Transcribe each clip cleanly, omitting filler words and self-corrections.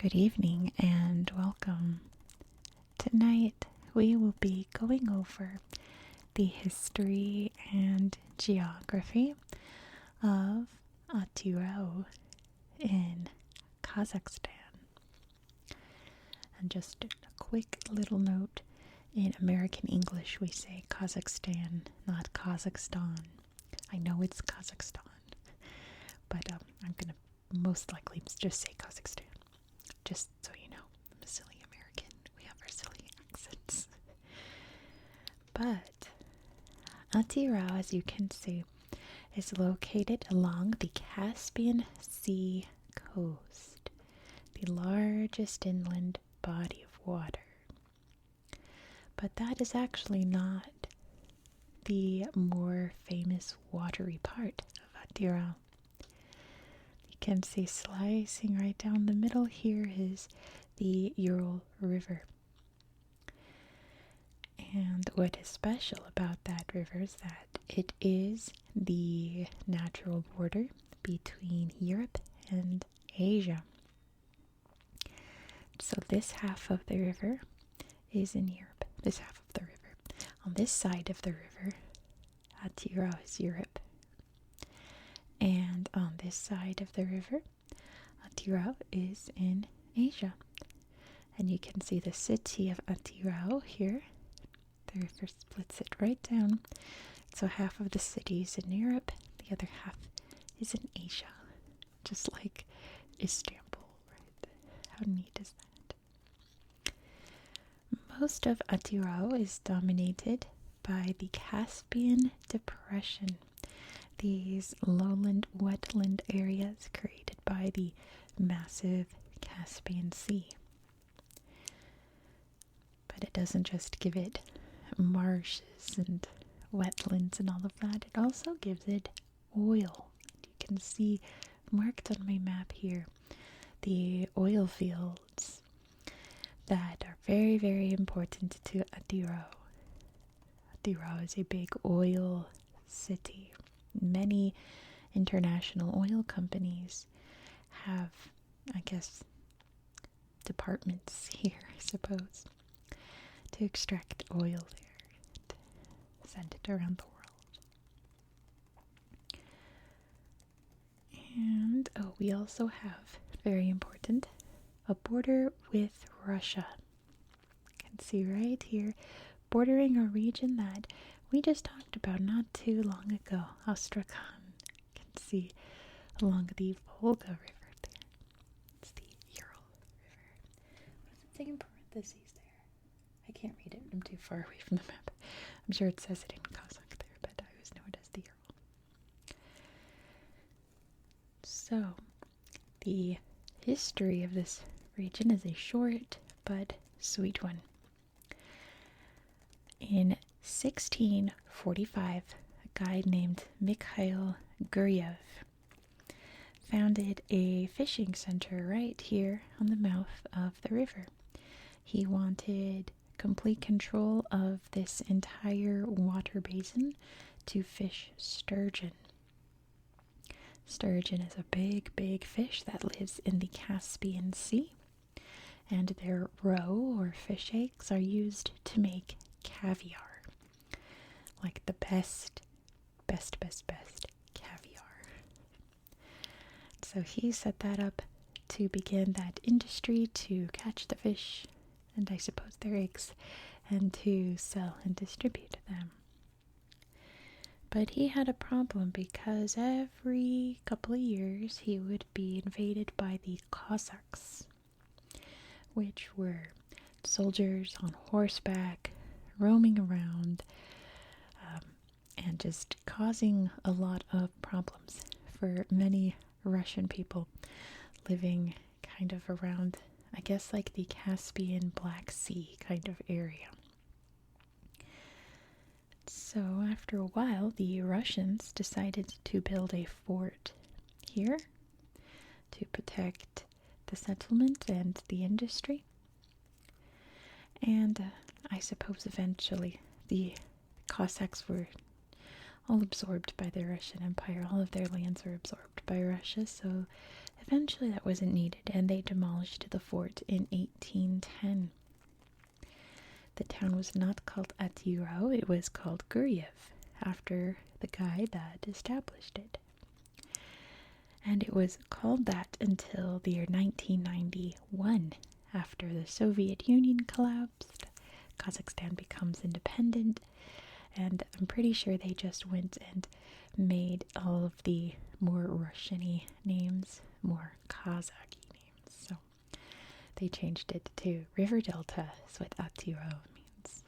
Good evening and welcome. Tonight we will be going over the history and geography of Atyrau in Kazakhstan. And just a quick little note, in American English we say Kazakhstan, not Kazakhstan. I know it's Kazakhstan, but I'm going to most likely just say Kazakhstan. Just so you know, I'm a silly American. We have our silly accents. But Atyrau, as you can see, is located along the Caspian Sea coast, the largest inland body of water. But that is actually not the more famous watery part of Atyrau. You can see slicing right down the middle here is the Ural River. And what is special about that river is that it is the natural border between Europe and Asia. So this half of the river is in Europe. This half of the river. On this side of the river, Atyrau is Europe. And on this side of the river, Atyrau is in Asia. And you can see the city of Atyrau here. The river splits it right down. So half of the city is in Europe, the other half is in Asia. Just like Istanbul, right? How neat is that? Most of Atyrau is dominated by the Caspian Depression. These lowland wetland areas created by the massive Caspian Sea. But it doesn't just give it marshes and wetlands and all of that, it also gives it oil. You can see marked on my map here the oil fields that are very, very important to Atyrau. Atyrau is a big oil city. Many international oil companies have, I guess, departments here, I suppose, to extract oil there and send it around the world. And, we also have, very important, a border with Russia. You can see right here, bordering a region that we just talked about not too long ago, Astrakhan. You can see along the Volga River there. It's the Ural River. What does it say in parentheses there? I can't read it. I'm too far away from the map. I'm sure it says it in Kazakh there, but I always know it as the Ural. So, the history of this region is a short but sweet one. In 1645, a guy named Mikhail Guryev founded a fishing center right here on the mouth of the river. He wanted complete control of this entire water basin to fish sturgeon. Sturgeon is a big, big fish that lives in the Caspian Sea, and their roe or fish eggs are used to make caviar. Like the best caviar. So he set that up to begin that industry to catch the fish and I suppose their eggs and to sell and distribute them. But he had a problem because every couple of years he would be invaded by the Cossacks, which were soldiers on horseback roaming around and just causing a lot of problems for many Russian people living kind of around, I guess, like the Caspian Black Sea kind of area. So after a while, the Russians decided to build a fort here to protect the settlement and the industry. And I suppose eventually the Cossacks were all absorbed by the Russian Empire. All of their lands were absorbed by Russia, so eventually that wasn't needed and they demolished the fort in 1810. The town was not called Atyrau, it was called Guryev, after the guy that established it. And it was called that until the year 1991, after the Soviet Union collapsed. Kazakhstan becomes independent, and I'm pretty sure they just went and made all of the more Russian-y names more Kazakh names. So they changed it to River Delta, is what Atyrau means.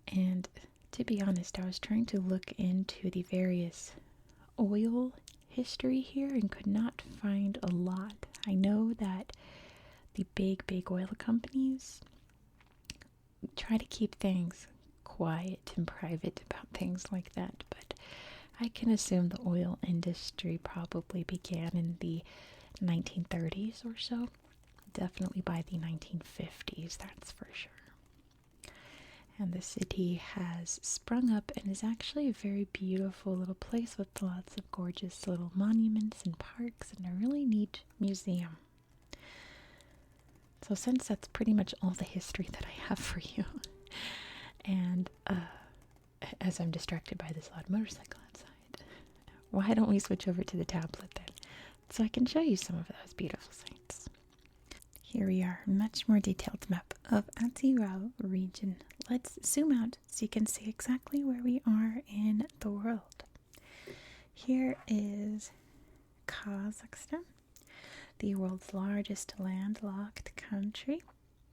And to be honest, I was trying to look into the various oil history here and could not find a lot. I know that the big oil companies try to keep things quiet and private about things like that, but I can assume the oil industry probably began in the 1930s or so. Definitely by the 1950s, that's for sure. And the city has sprung up and is actually a very beautiful little place with lots of gorgeous little monuments and parks and a really neat museum. So since that's pretty much all the history that I have for you, and as I'm distracted by this loud motorcycle outside, why don't we switch over to the tablet then, so I can show you some of those beautiful sights. Here we are, much more detailed map of Atyrau region. Let's zoom out so you can see exactly where we are in the world. Here is Kazakhstan, the world's largest landlocked country.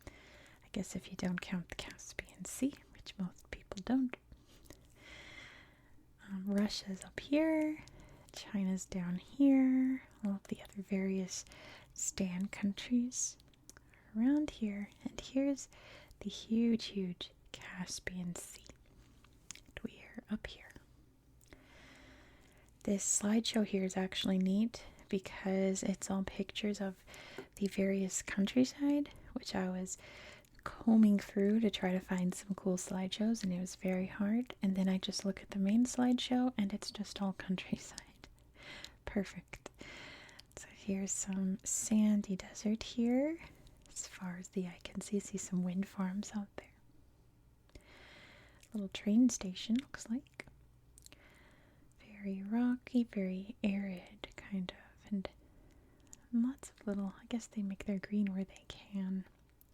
I guess if you don't count the Caspian Sea, which most people don't. Russia's up here, China's down here, all of the other various stand countries around here, and here's the huge Caspian Sea. And we are up here. This slideshow here is actually neat because it's all pictures of the various countryside, which I was combing through to try to find some cool slideshows, and it was very hard. And then I just look at the main slideshow and it's just all countryside. Perfect. So here's some sandy desert here. As far as the eye can see some wind farms out there. Little train station, looks like. Very rocky, very arid, kind of. And lots of little, I guess they make their green where they can.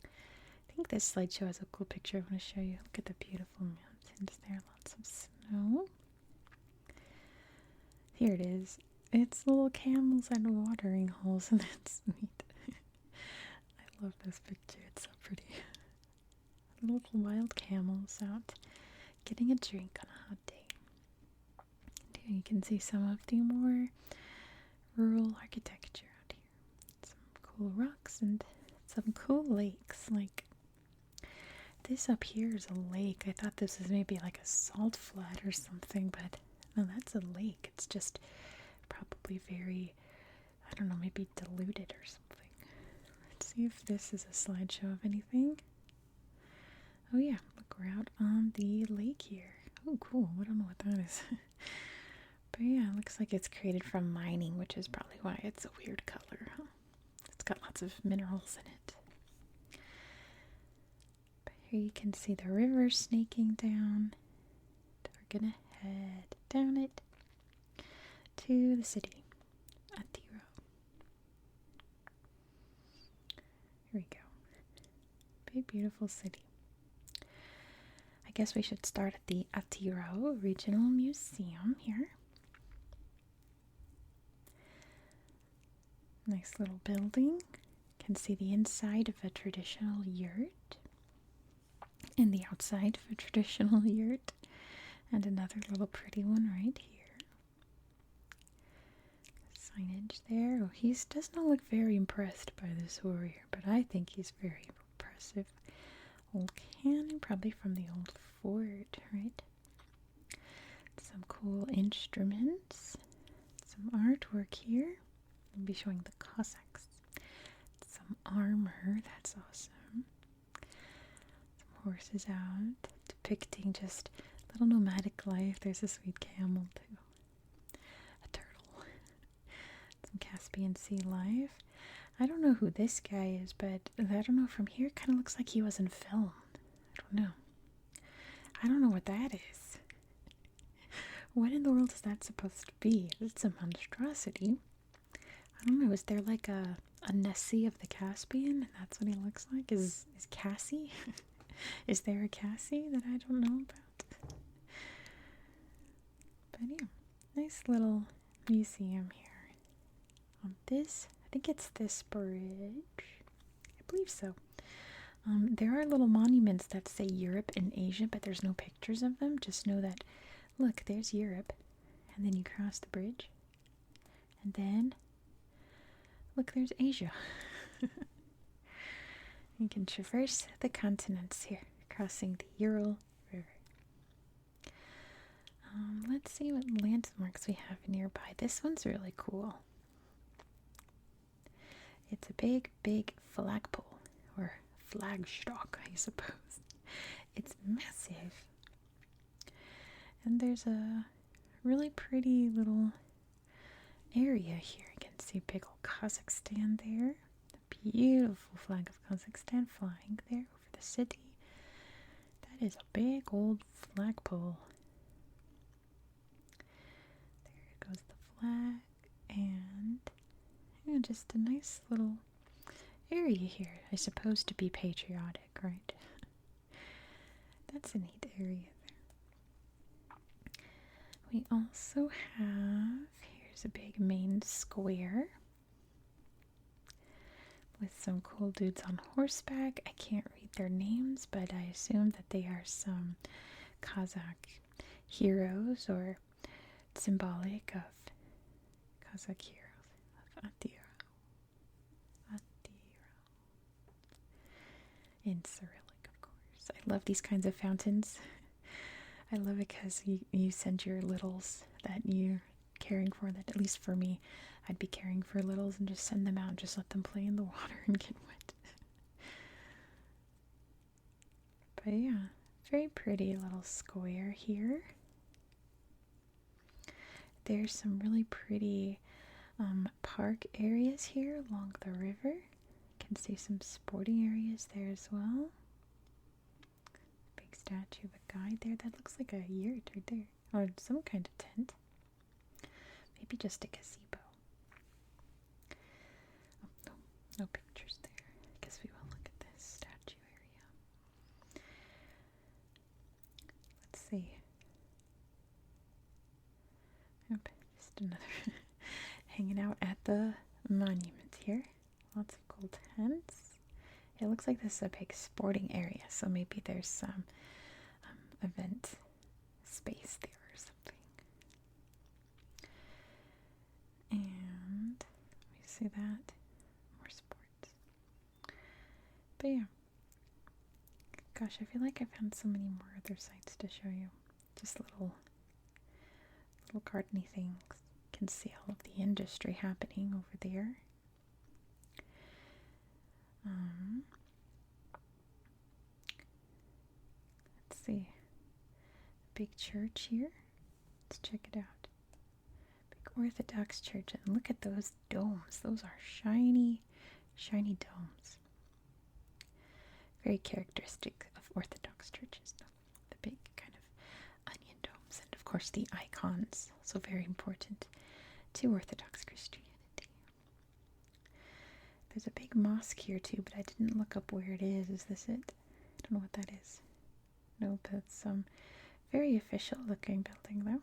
I think this slideshow has a cool picture I want to show you. Look at the beautiful mountains there, lots of snow. Here it is. It's little camels and watering holes, and that's neat. I love this picture, it's so pretty. Little wild camels out getting a drink on a hot day. And here you can see some of the more rural architecture out here. Some cool rocks and some cool lakes. Like this up here is a lake. I thought this was maybe like a salt flat or something, but no, that's a lake. It's just probably very, I don't know, maybe diluted or something. Let's see if this is a slideshow of anything. Oh yeah, look, we're out on the lake here. Oh cool, I don't know what that is. But yeah, it looks like it's created from mining, which is probably why it's a weird color, huh? It's got lots of minerals in it. But here you can see the river snaking down. We're gonna head down it to the city, Atyrau. Here we go. Big, beautiful city. I guess we should start at the Atyrau Regional Museum here. Nice little building. You can see the inside of a traditional yurt and the outside of a traditional yurt, and another little pretty one right here. Signage there. Oh, he does not look very impressed by this warrior, but I think he's very impressive. Old cannon, probably from the old fort, right? Some cool instruments. Some artwork here. I'll be showing the Cossacks. Some armor, that's awesome. Some horses out, depicting just little nomadic life. There's a sweet camel too. A turtle. Caspian Sea live. I don't know who this guy is, but I don't know, from here it kind of looks like he was in film. I don't know. I don't know what that is. What in the world is that supposed to be? It's a monstrosity. I don't know, is there like a Nessie of the Caspian? And that's what he looks like? Is Cassie? Is there a Cassie that I don't know about? But yeah, nice little museum here. On this, I think it's this bridge. I believe so. There are little monuments that say Europe and Asia, but there's no pictures of them. Just know that, look, there's Europe. And then you cross the bridge. And then, look, there's Asia. You can traverse the continents here, crossing the Ural River. Let's see what landmarks we have nearby. This one's really cool. It's a big, big flagpole, or flagstock, I suppose. It's massive. And there's a really pretty little area here. You can see big old Kazakhstan there. The beautiful flag of Kazakhstan flying there over the city. That is a big old flagpole. There goes the flag, and just a nice little area here. I suppose to be patriotic, right? That's a neat area there. We also have, here's a big main square with some cool dudes on horseback. I can't read their names, but I assume that they are some Kazakh heroes, or symbolic of Kazakh heroes of Atyrau. In Cyrillic, of course. I love these kinds of fountains. I love it because you send your littles that you're caring for, that at least for me, I'd be caring for littles, and just send them out and just let them play in the water and get wet. But yeah, very pretty little square here. There's some really pretty park areas here along the river. You can see some sporting areas there as well. Big statue of a guy there. That looks like a yurt right there, or some kind of tent. Maybe just a gazebo. Oh, no pictures there. I guess we will look at this statue area. Let's see. Yep, just another hanging out at the monument here. Lots of cool tents. It looks like this is a big sporting area, so maybe there's some event space there or something. And we see that. More sports. But yeah. Gosh, I feel like I found so many more other sites to show you. Just little gardeny things. You can see all of the industry happening over there. Let's see. Big church here. Let's check it out. Big Orthodox church. And look at those domes. Those are shiny, shiny domes. Very characteristic of Orthodox churches. The big kind of onion domes. And of course the icons. So very important to Orthodox Christianity. There's a big mosque here too, but I didn't look up where it is. Is this it? I don't know what that is. Nope, that's some very official looking building though.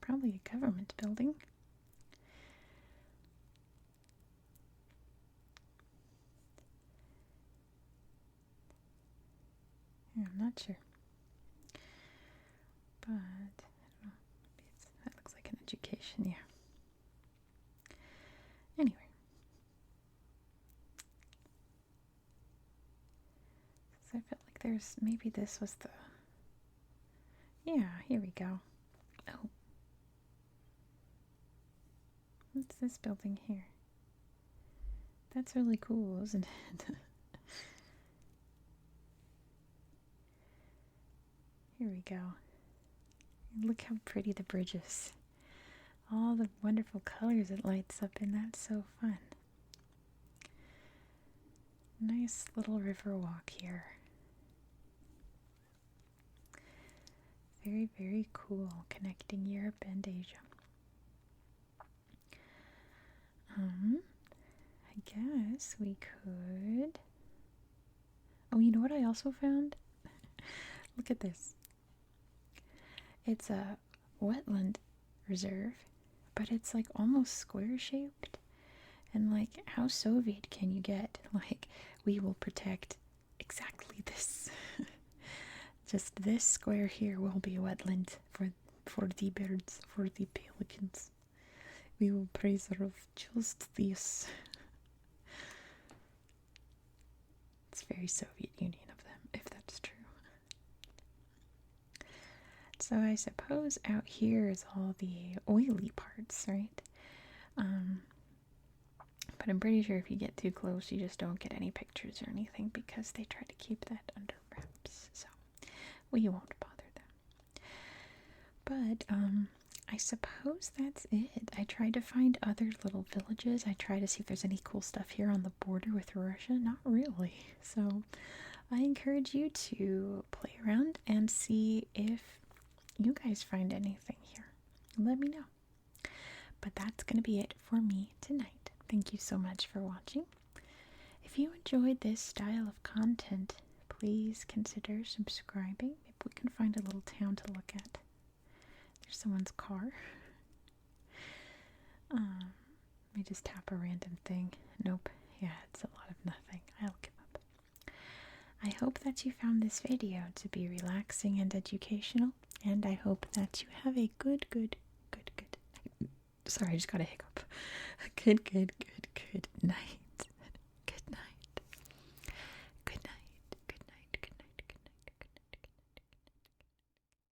Probably a government building. Yeah, I'm not sure. But, I don't know. Maybe that looks like an education, yeah. Anyway. So I felt like there's, maybe this was the, yeah, here we go. Oh. What's this building here? That's really cool, isn't it? Here we go. Look how pretty the bridge is all the wonderful colors it lights up in. That's so fun. Nice little river walk here. Very, very cool, connecting Europe and Asia. I guess we could... Oh, you know what I also found? Look at this. It's a wetland reserve, but it's like almost square shaped. And like, how Soviet can you get? Like, we will protect exactly this. Just this square here will be a wetland for the birds, for the pelicans. We will preserve just this. It's very Soviet Union of them, if that's true. So I suppose out here is all the oily parts, right? But I'm pretty sure if you get too close, you just don't get any pictures or anything because they try to keep that under wraps. So we won't bother them. But I suppose that's it. I tried to find other little villages. I tried to see if there's any cool stuff here on the border with Russia. Not really. So I encourage you to play around and see if you guys find anything here. Let me know. But that's going to be it for me tonight. Thank you so much for watching. If you enjoyed this style of content, please consider subscribing. Maybe we can find a little town to look at. There's someone's car. Let me just tap a random thing. Nope. Yeah, it's a lot of nothing. I'll give up. I hope that you found this video to be relaxing and educational, and I hope that you have a good sorry, I just got a hiccup. Good night.